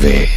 TV.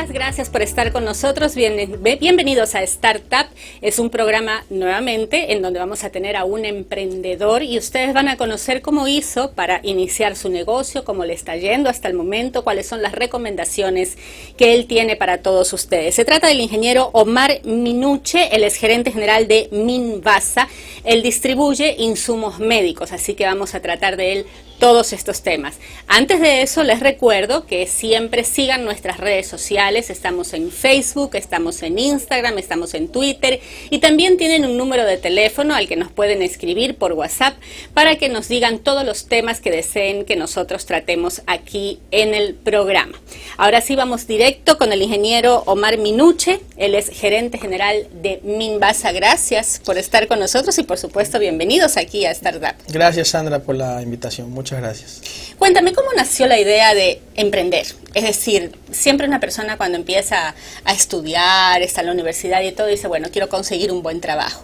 Gracias por estar con nosotros. Bienvenidos a Startup. Es un programa nuevamente en donde vamos a tener a un emprendedor y ustedes van a conocer cómo hizo para iniciar su negocio, cómo le está yendo hasta el momento, cuáles son las recomendaciones que él tiene para todos ustedes. Se trata del ingeniero Omar Minuche, él es gerente general de Minvasa. Él distribuye insumos médicos, así que vamos a tratar de él todos estos temas. Antes de eso, les recuerdo que siempre sigan nuestras redes sociales. Estamos en Facebook, estamos en Instagram, estamos en Twitter y también tienen un número de teléfono al que nos pueden escribir por WhatsApp para que nos digan todos los temas que deseen que nosotros tratemos aquí en el programa. Ahora sí vamos directo con el ingeniero Omar Minuche. Él es gerente general de Minvasa. Gracias por estar con nosotros y por supuesto bienvenidos aquí a Startup. Gracias, Sandra, por la invitación. Muchas gracias. Cuéntame, ¿cómo nació la idea de emprender? Es decir, siempre una persona cuando empieza a estudiar, está en la universidad y todo, dice, bueno, quiero conseguir un buen trabajo.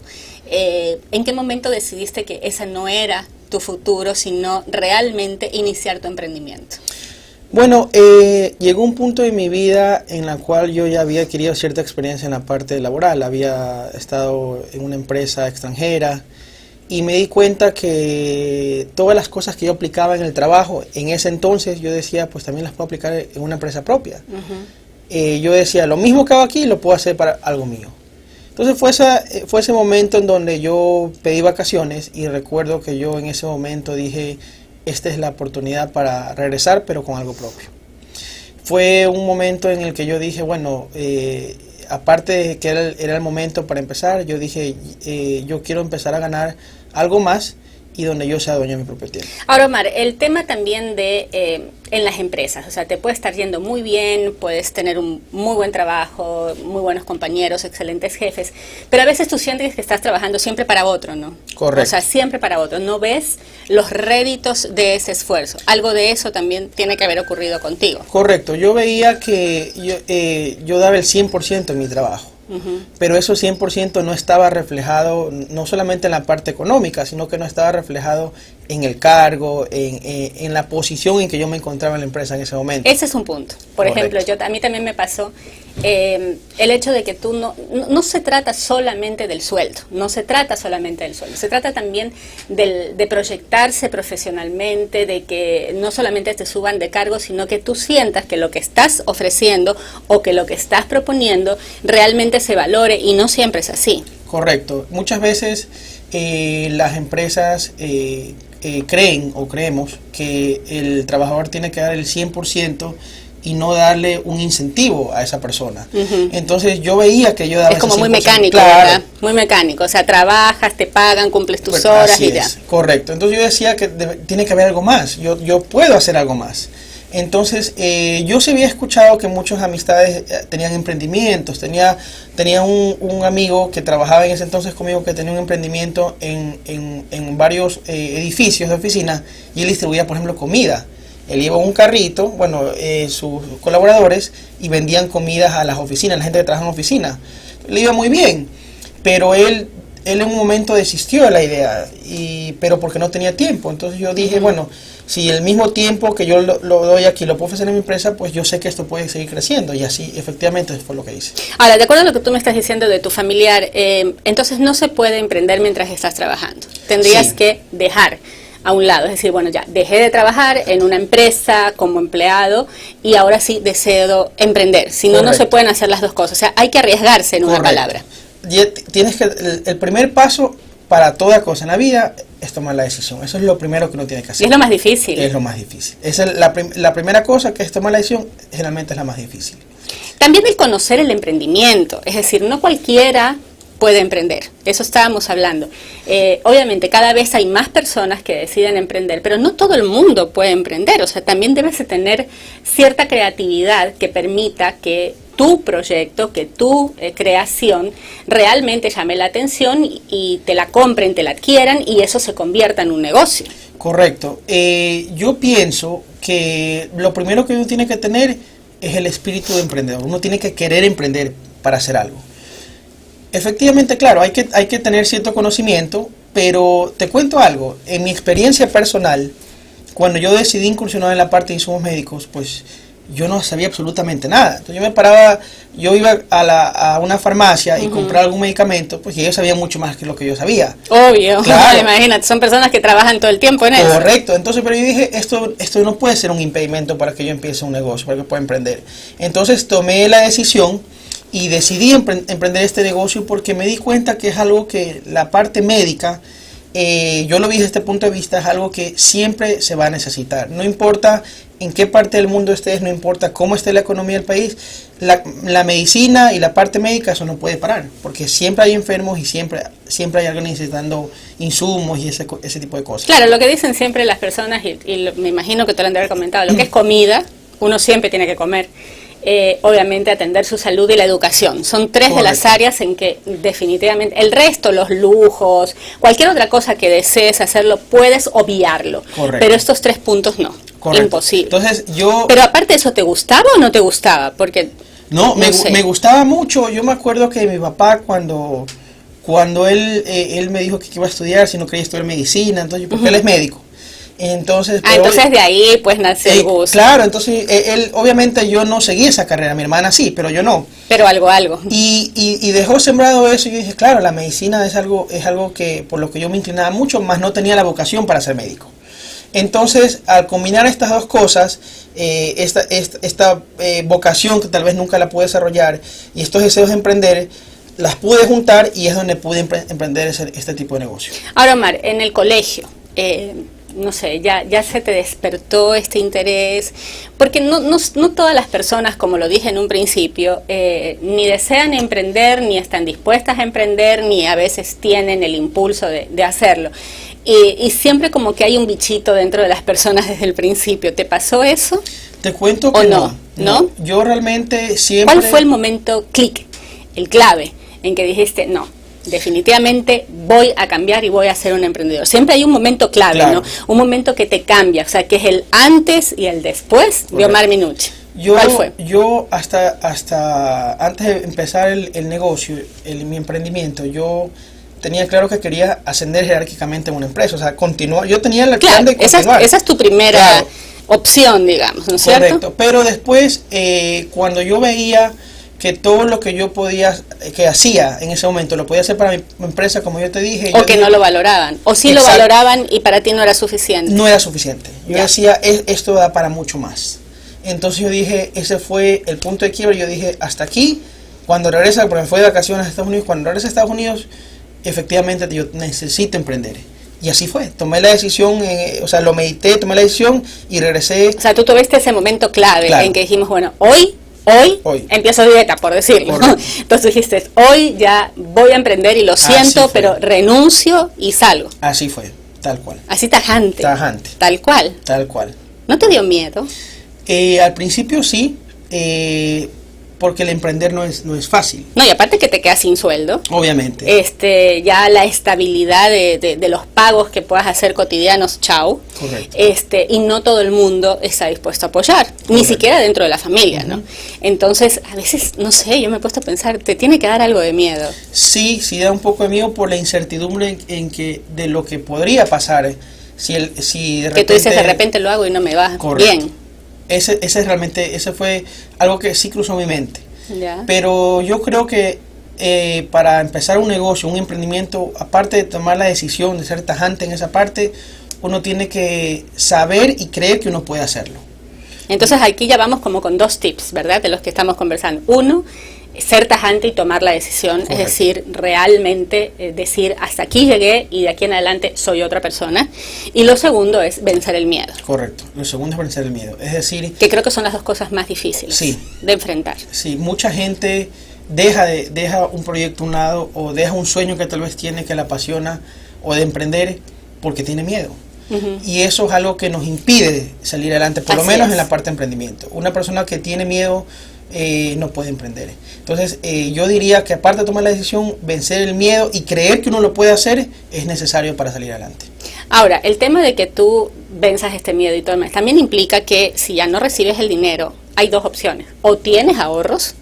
¿En qué momento decidiste que ese no era tu futuro, sino realmente iniciar tu emprendimiento? Bueno, llegó un punto en mi vida en la cual yo ya había adquirido cierta experiencia en la parte laboral. Había estado en una empresa extranjera y me di cuenta que todas las cosas que yo aplicaba en el trabajo, en ese entonces yo decía, pues también las puedo aplicar en una empresa propia. Yo decía, lo mismo que hago aquí lo puedo hacer para algo mío. Entonces fue ese momento en donde yo pedí vacaciones y recuerdo que yo en ese momento dije, esta es la oportunidad para regresar, pero con algo propio. Fue un momento en el que yo dije, bueno, aparte de que era el momento para empezar, yo dije, yo quiero empezar a ganar algo más y donde yo sea dueño de mi propio tiempo. Ahora, Omar, el tema también de en las empresas, o sea, te puede estar yendo muy bien, puedes tener un muy buen trabajo, muy buenos compañeros, excelentes jefes, pero a veces tú sientes que estás trabajando siempre para otro, ¿no? Correcto. O sea, siempre para otro, no ves los réditos de ese esfuerzo. Algo de eso también tiene que haber ocurrido contigo. Correcto, yo veía que yo daba el 100% en mi trabajo. Pero eso 100% no estaba reflejado no solamente en la parte económica, sino que no estaba reflejado en el cargo, en la posición en que yo me encontraba en la empresa en ese momento. Ese es un punto. Por ejemplo, a mí también me pasó el hecho de que tú no se trata solamente del sueldo, no se trata solamente del sueldo, se trata también de proyectarse profesionalmente, de que no solamente te suban de cargo, sino que tú sientas que lo que estás ofreciendo o que lo que estás proponiendo realmente se valore y no siempre es así. Correcto. Muchas veces las empresas creen o creemos que el trabajador tiene que dar el 100% y no darle un incentivo a esa persona. Entonces yo veía que yo daba es como ese 100%. Muy mecánico, claro. ¿verdad? Muy mecánico, o sea, trabajas, te pagan, cumples tus horas y ya. Correcto. Entonces yo decía que tiene que haber algo más, yo puedo hacer algo más. Entonces yo sí había escuchado que muchas amistades tenían emprendimientos. Tenía un amigo que trabajaba en ese entonces conmigo que tenía un emprendimiento en varios edificios de oficina y él distribuía, por ejemplo, comida. Él llevaba un carrito, sus colaboradores, y vendían comidas a las oficinas, la gente que trabaja en oficina. Le iba muy bien, pero él en un momento desistió de la idea, pero porque no tenía tiempo. Entonces yo dije, bueno, si el mismo tiempo que yo lo doy aquí lo puedo ofrecer en mi empresa, pues yo sé que esto puede seguir creciendo, y así efectivamente fue lo que hice. Ahora, de acuerdo a lo que tú me estás diciendo de tu familiar, entonces no se puede emprender mientras estás trabajando. Tendrías que dejar a un lado, es decir, bueno, ya dejé de trabajar en una empresa como empleado y ahora sí deseo emprender. Si no, no se pueden hacer las dos cosas. O sea, hay que arriesgarse en una palabra. El primer paso para toda cosa en la vida es tomar la decisión. Eso es lo primero que uno tiene que hacer. Y es lo más difícil. Es lo más difícil. Esa es la primera cosa, que es tomar la decisión, generalmente es la más difícil. También el conocer el emprendimiento, es decir, no cualquiera puede emprender, eso estábamos hablando. Obviamente cada vez hay más personas que deciden emprender, pero no todo el mundo puede emprender, o sea, también debes de tener cierta creatividad que permita que tu proyecto, que tu creación realmente llame la atención y te la compren, te la adquieran y eso se convierta en un negocio. Correcto. Yo pienso que lo primero que uno tiene que tener es el espíritu de emprendedor. Uno tiene que querer emprender para hacer algo. Efectivamente, claro, hay que tener cierto conocimiento, pero te cuento algo. En mi experiencia personal, cuando yo decidí incursionar en la parte de insumos médicos, pues yo no sabía absolutamente nada. Entonces yo me paraba, yo iba a una farmacia y compraba algún medicamento, pues y ellos sabían mucho más que lo que yo sabía. Obvio, claro. Imagínate, son personas que trabajan todo el tiempo en eso. Correcto, entonces pero yo dije, esto no puede ser un impedimento para que yo empiece un negocio, para que pueda emprender. Entonces tomé la decisión y decidí emprender este negocio porque me di cuenta que es algo que la parte médica, yo lo vi desde este punto de vista, es algo que siempre se va a necesitar. No importa en qué parte del mundo estés, no importa cómo esté la economía del país, la medicina y la parte médica, eso no puede parar, porque siempre hay enfermos y siempre hay alguien necesitando insumos y ese tipo de cosas. Claro, lo que dicen siempre las personas, me imagino que te lo han de haber comentado, lo que es comida, uno siempre tiene que comer. Obviamente atender su salud y la educación. Son tres de las áreas en que definitivamente, el resto, los lujos, cualquier otra cosa que desees hacerlo, puedes obviarlo. Correcto. Pero estos 3 puntos no. Correcto. Imposible. Entonces Pero aparte de eso, ¿te gustaba o no te gustaba? Porque no me gustaba mucho. Yo me acuerdo que mi papá cuando él me dijo que iba a estudiar, si no quería estudiar medicina, entonces porque él es médico. Entonces, entonces de ahí pues nace el gusto. Claro, entonces él, obviamente yo no seguí esa carrera, mi hermana sí, pero yo no. Pero algo. Y dejó sembrado eso y yo dije, claro, la medicina es algo que por lo que yo me inclinaba mucho, más no tenía la vocación para ser médico. Entonces, al combinar estas dos cosas, esta vocación que tal vez nunca la pude desarrollar y estos deseos de emprender, las pude juntar y es donde pude emprender este tipo de negocio. Ahora, Omar, en el colegio, no sé, ya se te despertó este interés, porque no todas las personas, como lo dije en un principio, ni desean emprender, ni están dispuestas a emprender, ni a veces tienen el impulso de hacerlo. Y siempre como que hay un bichito dentro de las personas desde el principio. ¿Te pasó eso? Te cuento que no. Yo realmente siempre... ¿Cuál fue el momento clic, el clave, en que dijiste, no, definitivamente voy a cambiar y voy a ser un emprendedor? Siempre hay un momento clave, claro, ¿no? Un momento que te cambia, o sea, que es el antes y el después de Omar Minucci. ¿Cuál fue? Yo hasta antes de empezar el negocio, mi emprendimiento, yo tenía claro que quería ascender jerárquicamente en una empresa, o sea, continuar. Yo tenía el plan de continuar. Esa es tu primera opción, digamos, ¿no es cierto? Correcto, pero después, cuando yo veía que todo lo que yo que hacía en ese momento, lo podía hacer para mi empresa, como yo te dije. O que no lo valoraban, o sí lo valoraban y para ti no era suficiente. No era suficiente. Yo decía, esto da para mucho más. Entonces yo dije, ese fue el punto de quiebre. Yo dije, hasta aquí, cuando regresa, porque me fui de vacaciones a Estados Unidos, cuando regresa a Estados Unidos, efectivamente yo necesito emprender. Y así fue, tomé la decisión, lo medité, tomé la decisión y regresé. O sea, tú tuviste ese momento clave en que dijimos, bueno, hoy empiezo dieta, por decirlo. Entonces dijiste, hoy ya voy a emprender y lo siento, pero renuncio y salgo. Así fue, tal cual. Así tajante. Tajante. Tal cual. Tal cual. ¿No te dio miedo? Al principio sí, porque el emprender no es fácil. No, y aparte que te quedas sin sueldo. Obviamente. Ya la estabilidad de los pagos que puedas hacer cotidianos, chau. Correcto. Y no todo el mundo está dispuesto a apoyar, ni siquiera dentro de la familia, ¿no? Entonces, a veces, no sé, yo me he puesto a pensar, te tiene que dar algo de miedo. Sí, da un poco de miedo por la incertidumbre de lo que podría pasar si de repente... Que tú dices, de repente lo hago y no me va bien. Ese fue algo que sí cruzó mi mente. Ya. Pero yo creo que para empezar un negocio, un emprendimiento, aparte de tomar la decisión de ser tajante en esa parte, uno tiene que saber y creer que uno puede hacerlo. Entonces aquí ya vamos como con 2 tips, ¿verdad? De los que estamos conversando. Uno, ser tajante y tomar la decisión. Correcto. Es decir, realmente decir hasta aquí llegué y de aquí en adelante soy otra persona. Y lo segundo es vencer el miedo. Correcto, lo segundo es vencer el miedo. Es decir, que creo que son las 2 cosas más difíciles de enfrentar. Sí, mucha gente deja un proyecto a un lado o deja un sueño que tal vez tiene, que le apasiona, o de emprender porque tiene miedo. Y eso es algo que nos impide salir adelante, por lo menos en la parte de emprendimiento. Una persona que tiene miedo no puede emprender. Entonces yo diría que aparte de tomar la decisión, vencer el miedo y creer que uno lo puede hacer es necesario para salir adelante. Ahora, el tema de que tú venzas este miedo y todo, también implica que si ya no recibes el dinero hay dos opciones. O tienes ahorros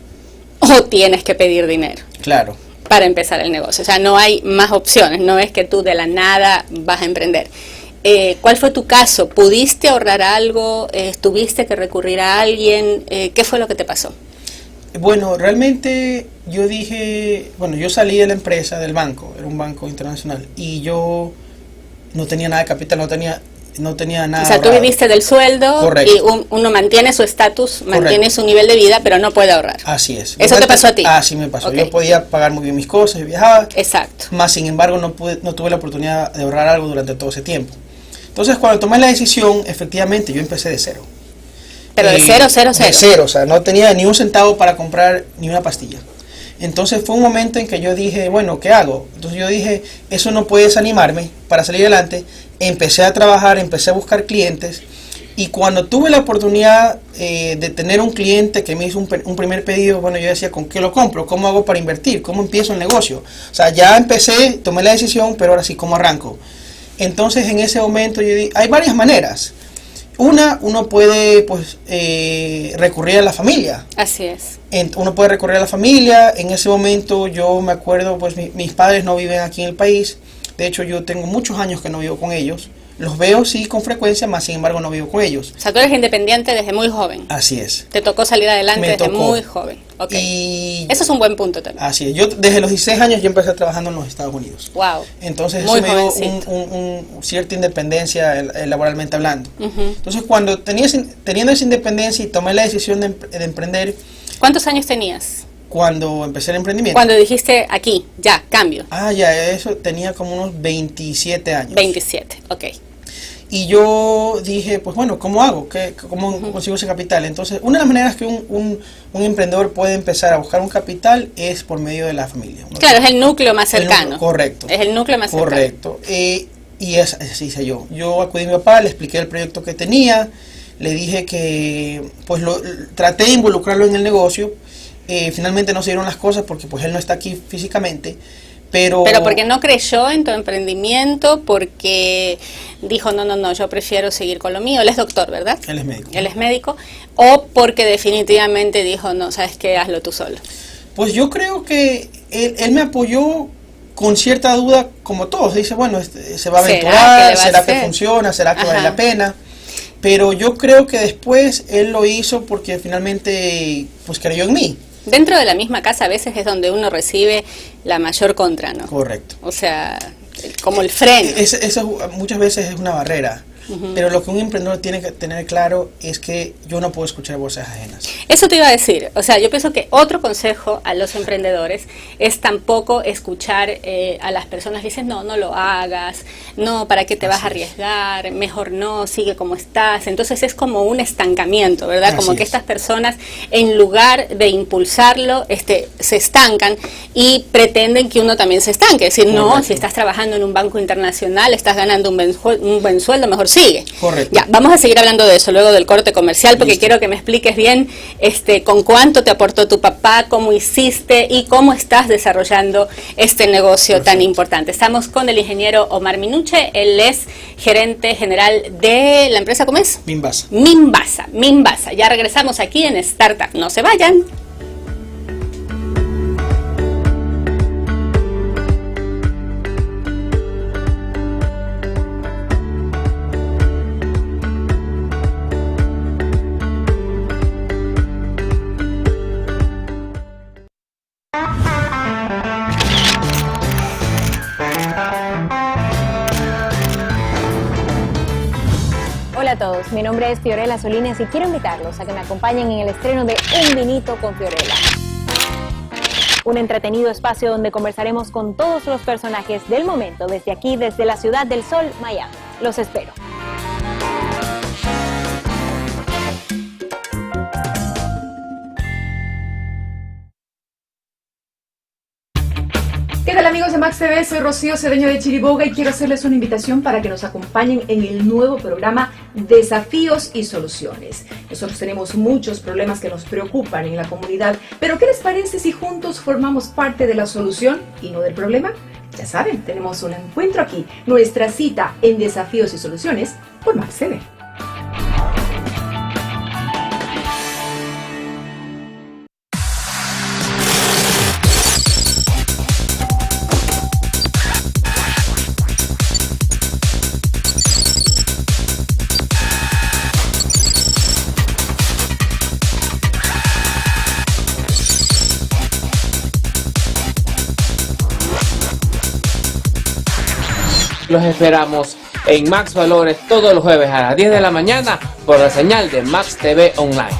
o tienes que pedir dinero. Claro. Para empezar el negocio. O sea, no hay más opciones. No es que tú de la nada vas a emprender. ¿Cuál fue tu caso? ¿Pudiste ahorrar algo? ¿Tuviste que recurrir a alguien? ¿Qué fue lo que te pasó? Bueno, realmente yo dije, bueno, yo salí de la empresa, del banco, era un banco internacional, y yo no tenía nada de capital, no tenía nada. O sea, ahorrado. tú viviste del sueldo. Correcto. Y uno mantiene su estatus, mantiene su nivel de vida, pero no puede ahorrar. Así es. ¿Eso te pasó a ti? Ah, sí me pasó. Okay. Yo podía pagar muy bien mis cosas, viajaba. Exacto. Más sin embargo, no tuve la oportunidad de ahorrar algo durante todo ese tiempo. Entonces, cuando tomé la decisión, efectivamente, yo empecé de cero. Pero de cero. De cero, o sea, no tenía ni un centavo para comprar ni una pastilla. Entonces fue un momento en que yo dije, bueno, ¿qué hago? Entonces yo dije, eso no puede desanimarme para salir adelante. Empecé a trabajar, empecé a buscar clientes. Y cuando tuve la oportunidad de tener un cliente que me hizo un primer pedido, bueno, yo decía, ¿con qué lo compro? ¿Cómo hago para invertir? ¿Cómo empiezo el negocio? O sea, ya empecé, tomé la decisión, pero ahora sí, ¿cómo arranco? Entonces en ese momento yo dije, hay varias maneras. Uno puede pues recurrir a la familia. Así es. Uno puede recurrir a la familia. En ese momento yo me acuerdo, pues mis padres no viven aquí en el país. De hecho, yo tengo muchos años que no vivo con ellos. Los veo sí con frecuencia, más sin embargo no vivo con ellos. O sea, tú eres independiente desde muy joven. Así es. Te tocó salir adelante desde muy joven. Okay. Y eso es un buen punto también. Así es. Yo desde los 16 años yo empecé trabajando en los Estados Unidos. Wow. Entonces muy eso me dio cierta independencia laboralmente hablando. Entonces cuando teniendo esa independencia y tomé la decisión de emprender. ¿Cuántos años tenías? Cuando empecé el emprendimiento. Cuando dijiste aquí, ya, cambio. Ah, ya, eso tenía como unos 27 años. 27, ok. Y yo dije, pues bueno, ¿cómo hago? ¿Cómo consigo ese capital? Entonces, una de las maneras que un emprendedor puede empezar a buscar un capital es por medio de la familia. Claro, es el núcleo más cercano. Correcto. Es el núcleo más cercano. Correcto. Y así hice yo. Yo acudí a mi papá, le expliqué el proyecto que tenía, le dije que pues traté de involucrarlo en el negocio. Finalmente no se dieron las cosas porque pues él no está aquí físicamente. Pero porque no creyó en tu emprendimiento, porque dijo, no, yo prefiero seguir con lo mío. Él es doctor, ¿verdad? Él es médico. Él es médico. O porque definitivamente dijo, no, ¿sabes qué? Hazlo tú solo. Pues yo creo que él me apoyó con cierta duda, como todos. Dice, bueno, se va a aventurar, ¿será que funciona? ¿Será que vale la pena? Pero yo creo que después él lo hizo porque finalmente pues creyó en mí. Dentro de la misma casa a veces es donde uno recibe la mayor contra, ¿no? Correcto. O sea, como el freno. Eso muchas veces es una barrera. Pero lo que un emprendedor tiene que tener claro es que yo no puedo escuchar voces ajenas. Eso te iba a decir. O sea, yo pienso que otro consejo a los emprendedores es tampoco escuchar a las personas que dicen, no lo hagas, no, ¿para qué te vas a arriesgar? Mejor no, sigue como estás. Entonces es como un estancamiento, ¿verdad? Como que estas personas, en lugar de impulsarlo, se estancan y pretenden que uno también se estanque. Es decir, no, si estás trabajando en un banco internacional, estás ganando un buen sueldo, mejor sigue. Correcto. Ya, vamos a seguir hablando de eso luego del corte comercial, porque quiero que me expliques bien con cuánto te aportó tu papá, cómo hiciste y cómo estás desarrollando este negocio tan importante. Estamos con el ingeniero Omar Minuche, él es gerente general de la empresa, ¿cómo es? Minbasa. Ya regresamos aquí en Startup, no se vayan. Hola a todos, mi nombre es Fiorella Solines y quiero invitarlos a que me acompañen en el estreno de Un Vinito con Fiorella. Un entretenido espacio donde conversaremos con todos los personajes del momento desde aquí, desde la Ciudad del Sol, Miami. Los espero. ¿Qué tal amigos de Max TV? Soy Rocío Cedeño de Chiriboga y quiero hacerles una invitación para que nos acompañen en el nuevo programa Desafíos y Soluciones. Nosotros tenemos muchos problemas que nos preocupan en la comunidad, pero ¿qué les parece si juntos formamos parte de la solución y no del problema? Ya saben, tenemos un encuentro aquí, nuestra cita en Desafíos y Soluciones por Max TV. Los esperamos en Max Valores todos los jueves a las 10 de la mañana por la señal de Max TV Online.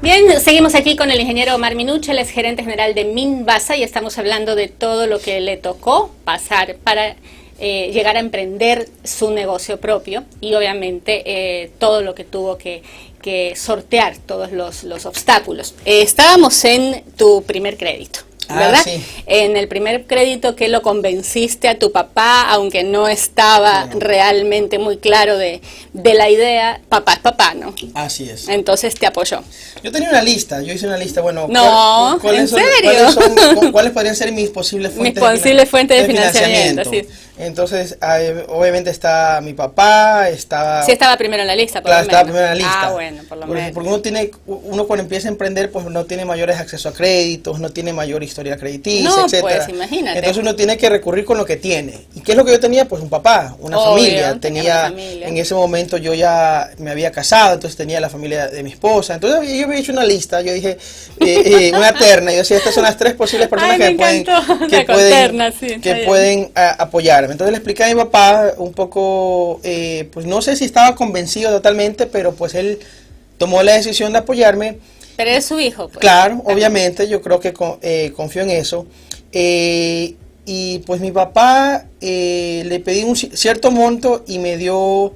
Bien, seguimos aquí con el ingeniero Omar Minucha, él es gerente general de Minvasa y estamos hablando de todo lo que le tocó pasar para llegar a emprender su negocio propio y obviamente todo lo que tuvo que sortear, todos los obstáculos. Estábamos en tu primer crédito, ¿verdad? Sí. En el primer crédito que lo convenciste a tu papá, aunque no estaba realmente muy claro de la idea, papá es papá, ¿no? Así es. Entonces te apoyó. Yo tenía una lista, yo hice una lista, bueno, No, ¿en serio? ¿Cuáles podrían ser mis posibles fuentes de financiamiento? Sí. Entonces, obviamente está mi papá, estaba... Sí, estaba primero en la lista, por Claro, lo estaba menos. primero en la lista. Ah, bueno, por lo menos. Porque uno cuando empieza a emprender, pues no tiene mayores accesos a créditos, no tiene mayor historia crediticia, No, etcétera. pues, imagínate. Entonces uno tiene que recurrir con lo que tiene. ¿Y qué es lo que yo tenía? Pues un papá, una Obvio, familia. tenía Tenía, una familia. en ese momento yo ya me había casado, entonces tenía la familia de mi esposa. Entonces yo había hecho una lista, yo dije, una terna. Yo decía, estas son las 3 posibles personas Ay, que pueden apoyarme. Entonces le expliqué a mi papá un poco, pues no sé si estaba convencido totalmente, pero pues él tomó la decisión de apoyarme. Pero es su hijo, pues. Claro, obviamente, yo creo que confío en eso. Y pues mi papá le pedí un cierto monto y me dio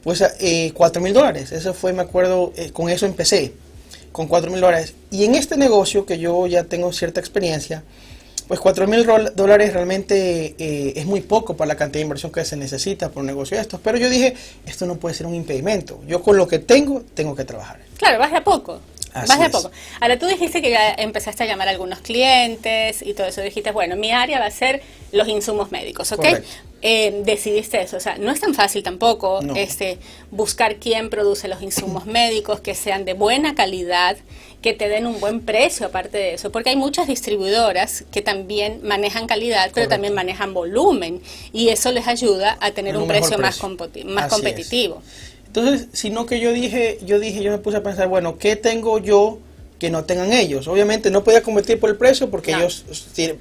pues $4,000. Eso fue, me acuerdo, con eso empecé, con $4,000. Y en este negocio, que yo ya tengo cierta experiencia, pues $4,000 realmente es muy poco para la cantidad de inversión que se necesita por un negocio de estos. Pero yo dije, esto no puede ser un impedimento. Yo con lo que tengo que trabajar. Claro, vas de a poco. Así Vas de a es. poco. Ahora, tú dijiste que ya empezaste a llamar a algunos clientes y todo eso. Dijiste, bueno, mi área va a ser los insumos médicos, ¿ok? Correcto. Decidiste eso. O sea, no es tan fácil tampoco No. buscar quién produce los insumos médicos, que sean de buena calidad, que te den un buen precio aparte de eso. Porque hay muchas distribuidoras que también manejan calidad, pero Correcto. también manejan volumen. Y eso les ayuda a tener un mejor precio más precio. más Así competitivo. Entonces, sino que yo me puse a pensar, bueno, ¿qué tengo yo que no tengan ellos? Obviamente no podía competir por el precio porque No. ellos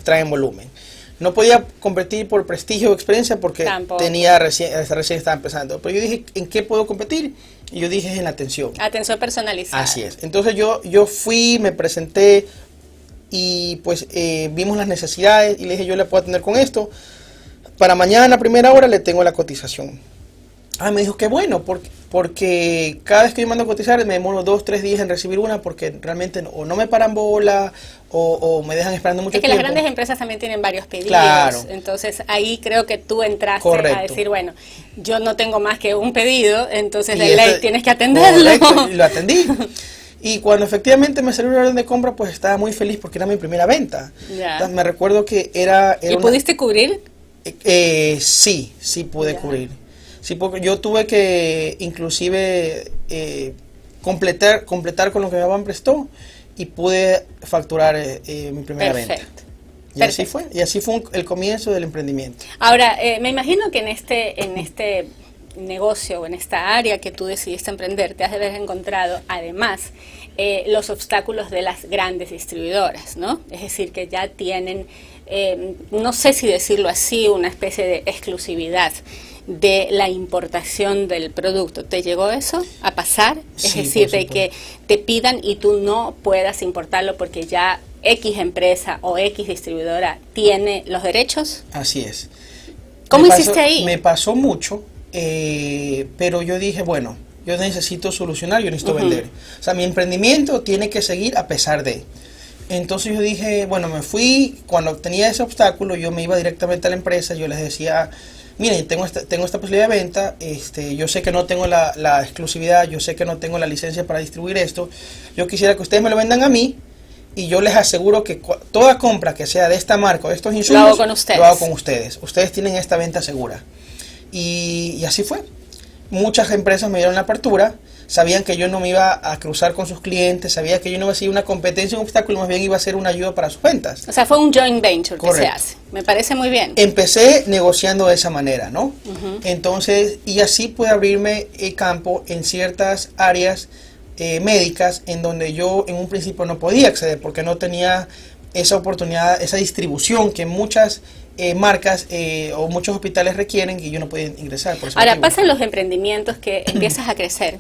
traen volumen. No podía competir por prestigio o experiencia porque Tampoco. recién estaba empezando. Pero yo dije, ¿en qué puedo competir? Y yo dije, en la atención. Atención personalizada. Así es. Entonces yo fui, me presenté y pues vimos las necesidades y le dije, yo le puedo atender con esto. Para mañana a primera hora le tengo la cotización. Me dijo, qué bueno, porque cada vez que yo mando a cotizar me demoro 2-3 días en recibir una porque realmente o no me paran bola o me dejan esperando mucho Es que tiempo. las grandes empresas también tienen varios pedidos, Claro. Entonces ahí creo que tú entraste Correcto. a decir, bueno, yo no tengo más que un pedido, entonces Y de ley este- tienes que atenderlo. Correcto, y lo atendí. Y cuando efectivamente me salió una orden de compra, pues estaba muy feliz porque era mi primera venta. Ya. Entonces, me recuerdo que era ¿Y una- pudiste cubrir? sí pude Ya. cubrir. Sí, porque yo tuve que inclusive completar con lo que mi papá prestó y pude facturar mi primera venta. Perfecto. Y así fue. Y así fue el comienzo del emprendimiento. Ahora, me imagino que en este negocio o en esta área que tú decidiste emprender, te has de haber encontrado además los obstáculos de las grandes distribuidoras, ¿no? Es decir, que ya tienen, no sé si decirlo así, una especie de exclusividad de la importación del producto. ¿Te llegó eso a pasar? Es Sí, decir, por de que te pidan y tú no puedas importarlo porque ya X empresa o X distribuidora tiene los derechos. Así es. ¿Cómo Me pasó- hiciste ahí? Me pasó mucho, pero yo dije, bueno, yo necesito solucionar, yo necesito vender. O sea, mi emprendimiento tiene que seguir a pesar de. Entonces yo dije, bueno, me fui, cuando tenía ese obstáculo, yo me iba directamente a la empresa, yo les decía, miren, tengo esta posibilidad de venta, yo sé que no tengo la exclusividad, yo sé que no tengo la licencia para distribuir esto, yo quisiera que ustedes me lo vendan a mí, y yo les aseguro que toda compra que sea de esta marca o de estos insumos, hago con ustedes. lo hago con ustedes. Ustedes tienen esta venta segura. Y así fue. muchas empresas me dieron la apertura, sabían que yo no me iba a cruzar con sus clientes, sabía que yo no iba a ser una competencia, un obstáculo, más bien iba a ser una ayuda para sus ventas. O sea, fue un joint venture que se Correcto. hace. Me parece muy bien. Empecé negociando de esa manera, ¿no? Entonces, y así pude abrirme el campo en ciertas áreas médicas en donde yo en un principio no podía acceder porque no tenía esa oportunidad, esa distribución que muchas marcas o muchos hospitales requieren y yo no podía ingresar. Por ese Ahora, motivo. pasan los emprendimientos que empiezas a crecer.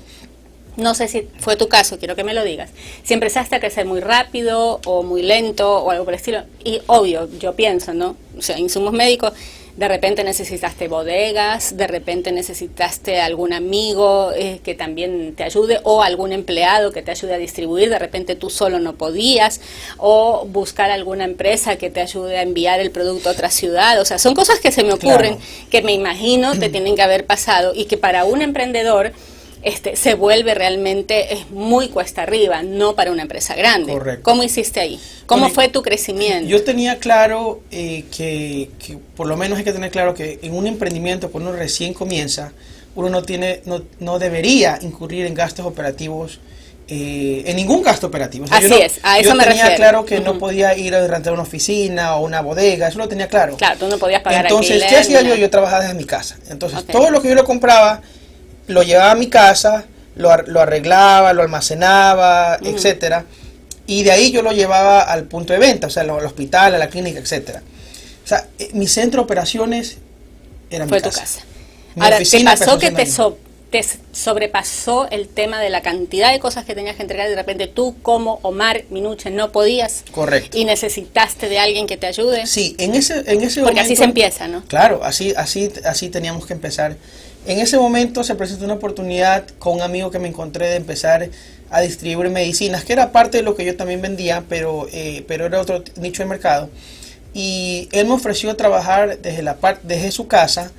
No sé si fue tu caso, quiero que me lo digas. Si empezaste a crecer muy rápido o muy lento o algo por el estilo. Y obvio, yo pienso, ¿no? O sea, insumos médicos, de repente necesitaste bodegas, de repente necesitaste algún amigo que también te ayude o algún empleado que te ayude a distribuir, de repente tú solo no podías, o buscar alguna empresa que te ayude a enviar el producto a otra ciudad. O sea, son cosas que se me ocurren, que me imagino te tienen que haber pasado y que para un emprendedor se vuelve realmente muy cuesta arriba, no para una empresa grande. Correcto. ¿Cómo hiciste ahí? ¿Cómo fue tu crecimiento? Yo tenía claro que por lo menos hay que tener claro que en un emprendimiento, cuando uno recién comienza, uno no debería incurrir en gastos operativos, en ningún gasto operativo. O sea, Así es, a eso me refiero. Yo tenía claro que no podía ir a rentar una oficina o una bodega, eso lo tenía claro. Claro, tú no podías pagar Entonces, alquiler, ¿qué hacía ni yo? nada. Yo trabajaba desde mi casa. Entonces, Ok. todo lo que yo lo compraba, lo llevaba a mi casa, lo arreglaba, lo almacenaba, etcétera, y de ahí yo lo llevaba al punto de venta, o sea, al hospital, a la clínica, etcétera. O sea, mi centro de operaciones era Fue mi tu casa. casa. Mi Ahora, ¿te oficina pasó que empezó te sobrepasó el tema de la cantidad de cosas que tenías que entregar y de repente tú como Omar Minuche no podías? Correcto. Y necesitaste de alguien que te ayude. Sí, en ese momento. Porque así se empieza, ¿no? Claro, así teníamos que empezar. En ese momento se presentó una oportunidad con un amigo que me encontré de empezar a distribuir medicinas, que era parte de lo que yo también vendía, pero era otro nicho de mercado. Y él me ofreció trabajar desde su casa,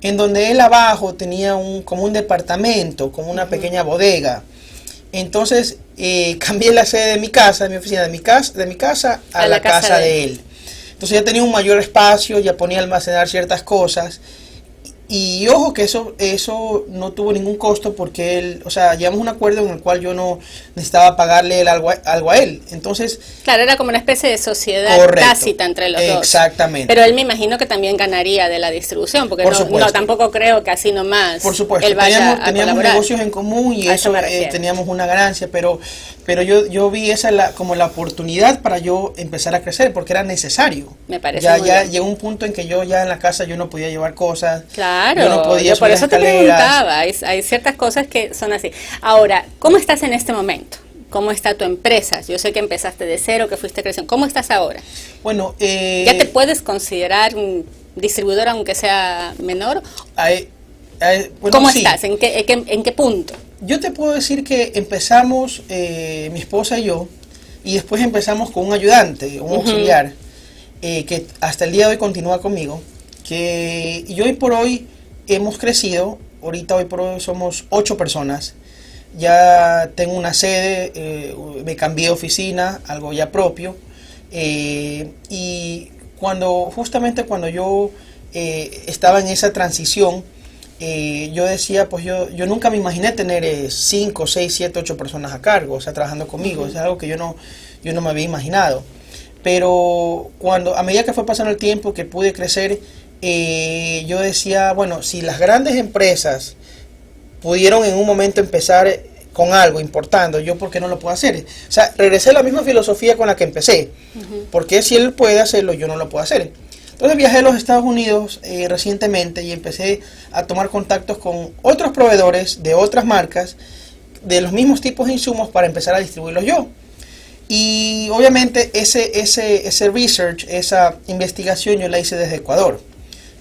en donde él abajo tenía como un departamento, como una pequeña bodega. Entonces cambié la sede de mi casa, de mi oficina, de mi casa a la casa de él. Entonces ya tenía un mayor espacio, ya ponía a almacenar ciertas cosas. Y ojo que eso no tuvo ningún costo porque él, o sea, llegamos a un acuerdo en el cual yo no necesitaba pagarle algo a él. Entonces, Claro, era como una especie de sociedad correcto, tácita entre los dos. Exactamente. Pero él me imagino que también ganaría de la distribución, porque Por no, supuesto. tampoco creo que así nomás Por supuesto, él vaya a teníamos colaborar. negocios en común y A eso eso me refiero. teníamos una ganancia, pero yo vi esa como la oportunidad para yo empezar a crecer porque era necesario. Me parece ya muy bien. llegó un punto en que yo ya en la casa yo no podía llevar cosas. Claro, yo no podía yo por subir eso te escaleras. preguntaba, hay ciertas cosas que son así. Ahora, ¿cómo estás en este momento? ¿Cómo está tu empresa? Yo sé que empezaste de cero, que fuiste creciendo. ¿Cómo estás ahora? Bueno, ¿Ya te puedes considerar un distribuidor aunque sea menor? bueno, ¿Cómo sí. estás? ¿En qué punto? Yo te puedo decir que empezamos, mi esposa y yo, y después empezamos con un ayudante, un auxiliar, que hasta el día de hoy continúa conmigo, y hoy por hoy hemos crecido, ahorita hoy por hoy somos 8 personas, ya tengo una sede, me cambié de oficina, algo ya propio, y justamente cuando yo estaba en esa transición, yo decía, pues yo nunca me imaginé tener 5, 6, 7, 8 personas a cargo, o sea, trabajando conmigo. Es algo que yo no me había imaginado. Pero a medida que fue pasando el tiempo, que pude crecer, yo decía, bueno, si las grandes empresas pudieron en un momento empezar con algo importando, yo ¿por qué no lo puedo hacer? O sea, regresé a la misma filosofía con la que empecé. Porque si él puede hacerlo, yo no lo puedo hacer. Entonces viajé a los Estados Unidos recientemente y empecé a tomar contactos con otros proveedores de otras marcas de los mismos tipos de insumos para empezar a distribuirlos yo. Y obviamente ese research, esa investigación yo la hice desde Ecuador.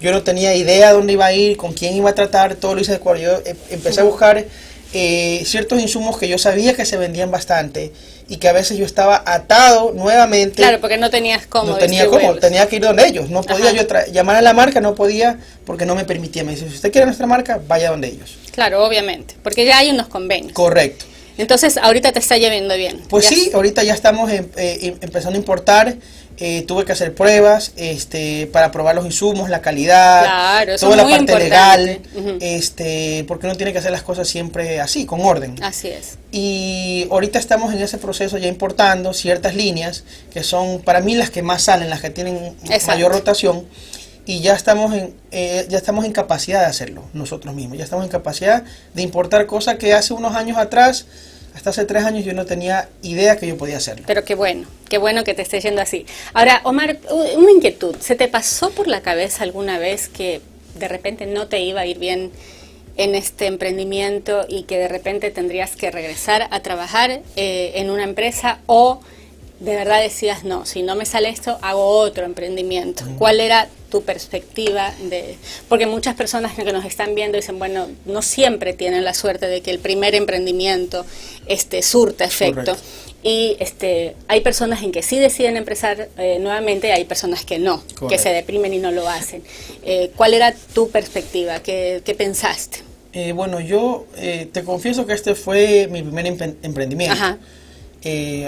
Yo no tenía idea dónde iba a ir, con quién iba a tratar, todo lo hice desde Ecuador. Yo empecé a buscar ciertos insumos que yo sabía que se vendían bastante y que a veces yo estaba atado nuevamente. Claro, porque no tenías cómo. No tenía cómo, tenía que ir donde ellos. No podía yo llamar a la marca, no podía porque no me permitía. Me dice, si usted quiere nuestra marca, vaya donde ellos. Claro, obviamente, porque ya hay unos convenios. Correcto. Entonces, ahorita te está yendo bien. Pues Ya. sí, ahorita ya estamos empezando a importar. Tuve que hacer pruebas para probar los insumos, la calidad, Claro, eso toda es la muy parte importante. legal, porque uno tiene que hacer las cosas siempre así, con orden. Así es. Y ahorita estamos en ese proceso ya importando ciertas líneas que son para mí las que más salen, las que tienen Exacto. mayor rotación. Y ya estamos en capacidad de hacerlo nosotros mismos. Ya estamos en capacidad de importar cosas que hace unos años atrás, hasta hace 3 años, yo no tenía idea que yo podía hacerlo. Pero qué bueno que te esté yendo así. Ahora, Omar, una inquietud. ¿Se te pasó por la cabeza alguna vez que de repente no te iba a ir bien en este emprendimiento y que de repente tendrías que regresar a trabajar en una empresa, o de verdad decías, no, si no me sale esto, hago otro emprendimiento? ¿Cuál era tu perspectiva porque muchas personas que nos están viendo dicen, bueno, no siempre tienen la suerte de que el primer emprendimiento surta efecto? Correcto. Y hay personas en que sí deciden empezar nuevamente, y hay personas que no, Correcto. que se deprimen y no lo hacen. ¿Cuál era tu perspectiva? ¿Qué pensaste? Bueno, yo te confieso que este fue mi primer emprendimiento. Ajá.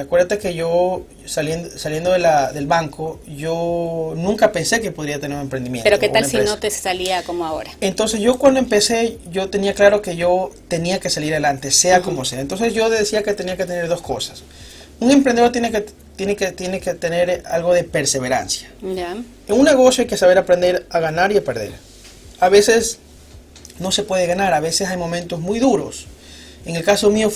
Acuérdate que yo saliendo del banco, yo nunca pensé que podría tener un emprendimiento. Pero ¿qué o tal una si empresa. no te salía como ahora? Entonces yo cuando empecé, yo tenía claro que yo tenía que salir adelante, sea como sea. Entonces yo decía que tenía que tener 2 cosas. Un emprendedor tiene que tener algo de perseverancia. Ya. En un negocio hay que saber aprender a ganar y a perder. A veces no se puede ganar, a veces hay momentos muy duros. En el caso mío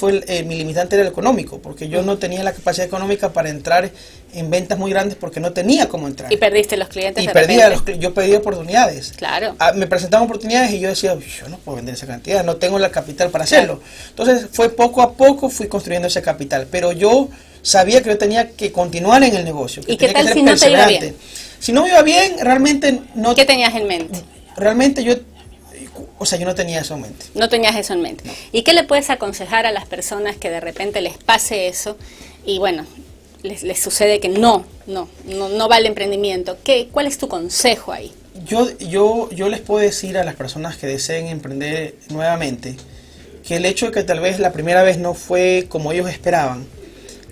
mi limitante era el económico, porque yo no tenía la capacidad económica para entrar en ventas muy grandes porque no tenía cómo entrar. Y perdiste los clientes Y de perdía repente. yo pedía oportunidades. Claro. Me presentaban oportunidades y yo decía, yo no puedo vender esa cantidad, no tengo la capital para hacerlo. Entonces fue poco a poco fui construyendo ese capital, pero yo sabía que yo tenía que continuar en el negocio. Que ¿Y qué tenía que tal ser si no te iba perseverante. bien? Si no me iba bien, realmente no. ¿Qué tenías en mente? Realmente yo no tenía eso en mente. No tenías eso en mente. ¿Y qué le puedes aconsejar a las personas que de repente les pase eso y bueno, les sucede que no va el emprendimiento? ¿Cuál es tu consejo ahí? Yo les puedo decir a las personas que deseen emprender nuevamente que el hecho de que tal vez la primera vez no fue como ellos esperaban,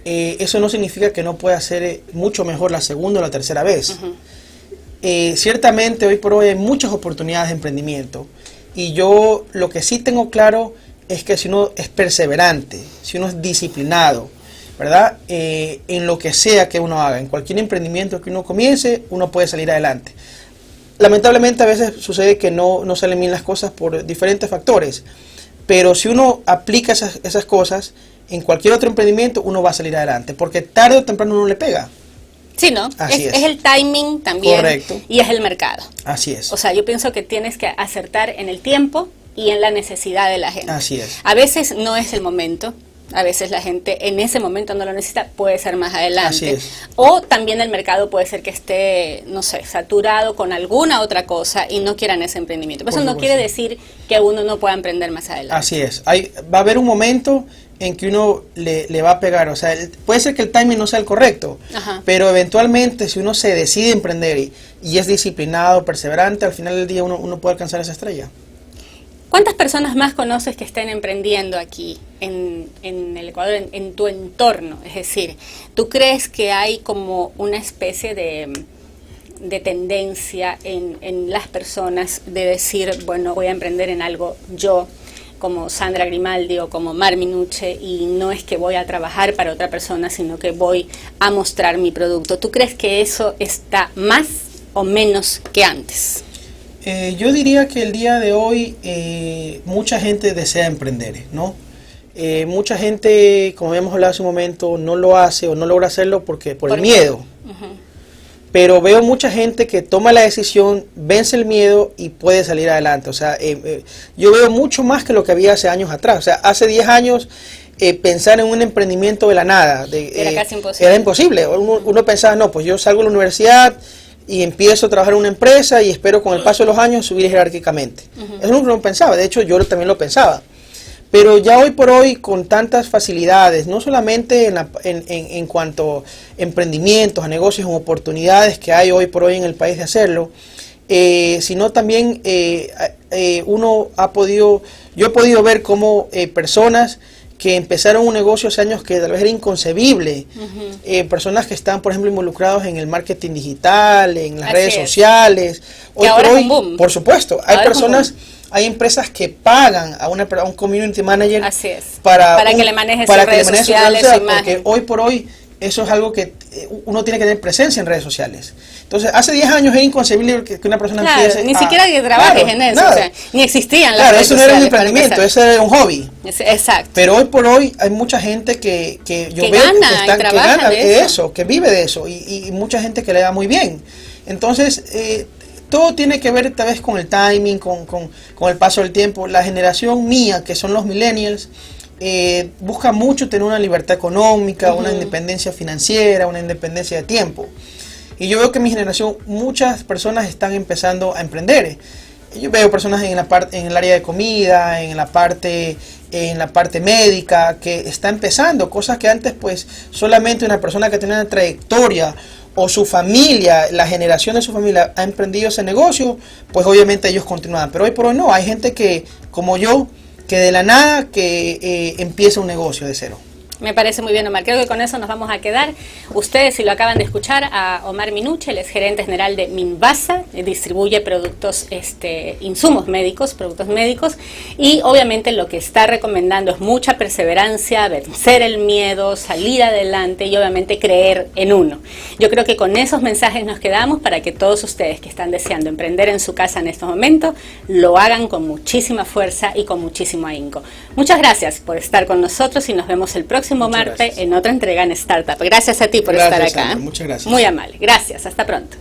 eso no significa que no pueda ser mucho mejor la segunda o la tercera vez. Ciertamente hoy por hoy hay muchas oportunidades de emprendimiento y yo lo que sí tengo claro es que si uno es perseverante, si uno es disciplinado, ¿verdad? En lo que sea que uno haga, en cualquier emprendimiento que uno comience, uno puede salir adelante. Lamentablemente a veces sucede que no salen bien las cosas por diferentes factores, pero si uno aplica esas cosas en cualquier otro emprendimiento, uno va a salir adelante, porque tarde o temprano uno le pega. Sí, ¿no? Así es. Es el timing también. Correcto. Y es el mercado. Así es. O sea, yo pienso que tienes que acertar en el tiempo y en la necesidad de la gente. Así es. A veces no es el momento. A veces la gente en ese momento no lo necesita, puede ser más adelante. Así es. O también el mercado puede ser que esté, no sé, saturado con alguna otra cosa y no quieran ese emprendimiento. Pero Por eso no supuesto. quiere decir que uno no pueda emprender más adelante. Así es. Va a haber un momento en que uno le va a pegar. O sea, puede ser que el timing no sea el correcto, Ajá. pero eventualmente si uno se decide emprender y es disciplinado, perseverante, al final del día uno puede alcanzar esa estrella. ¿Cuántas personas más conoces que estén emprendiendo aquí en el Ecuador, en tu entorno? Es decir, ¿tú crees que hay como una especie de tendencia en las personas de decir, bueno, voy a emprender en algo yo, como Sandra Grimaldi o como Mar Minuche, y no es que voy a trabajar para otra persona, sino que voy a mostrar mi producto? ¿Tú crees que eso está más o menos que antes? Yo diría que el día de hoy mucha gente desea emprender, ¿no? Mucha gente, como habíamos hablado hace un momento, no lo hace o no logra hacerlo por el miedo. Uh-huh. Pero veo mucha gente que toma la decisión, vence el miedo y puede salir adelante. O sea, yo veo mucho más que lo que había hace años atrás. O sea, hace 10 años pensar en un emprendimiento de la nada Era casi imposible. Era imposible. Uno pensaba, no, pues yo salgo de la universidad y empiezo a trabajar en una empresa y espero con el paso de los años subir jerárquicamente. Eso es lo que uno pensaba. De hecho, yo también lo pensaba. Pero ya hoy por hoy, con tantas facilidades, no solamente en cuanto a emprendimientos, a negocios, en oportunidades que hay hoy por hoy en el país de hacerlo, sino también yo he podido ver cómo personas que empezaron un negocio hace años que tal vez era inconcebible. Personas que están, por ejemplo, involucrados en el marketing digital, en las redes sociales. Hoy ahora es un boom. Por supuesto, hay personas, hay empresas que pagan a un community manager para que le maneje sus redes sociales, porque hoy por hoy eso es algo que uno tiene que tener presencia en redes sociales. Entonces, hace 10 años era inconcebible que una persona empiece ni siquiera que trabajes en eso, o sea, ni existían las redes eso no era un emprendimiento, eso era un hobby. Exacto. Pero hoy por hoy hay mucha gente que yo veo que gana de eso, que vive de eso, y mucha gente que le da muy bien. Entonces, todo tiene que ver tal vez con el timing, con el paso del tiempo. La generación mía, que son los millennials, busca mucho tener una libertad económica, una independencia financiera, una independencia de tiempo. Y yo veo que en mi generación muchas personas están empezando a emprender. Yo veo personas en el área de comida, en la parte médica, que está empezando cosas que antes pues solamente una persona que tenía una trayectoria o su familia, la generación de su familia ha emprendido ese negocio, pues obviamente ellos continúan. Pero hoy por hoy no, hay gente que, como yo, que de la nada que empieza un negocio de cero. Me parece muy bien, Omar. Creo que con eso nos vamos a quedar. Ustedes, si lo acaban de escuchar, a Omar Minuche, él es gerente general de Minvasa, distribuye productos, insumos médicos, productos médicos, y obviamente lo que está recomendando es mucha perseverancia, vencer el miedo, salir adelante y obviamente creer en uno. Yo creo que con esos mensajes nos quedamos para que todos ustedes que están deseando emprender en su casa en estos momentos, lo hagan con muchísima fuerza y con muchísimo ahínco. Muchas gracias por estar con nosotros y nos vemos el próximo martes en otra entrega en Startup. Gracias a ti por estar acá. Muchas gracias. Muy amable. Gracias. Hasta pronto.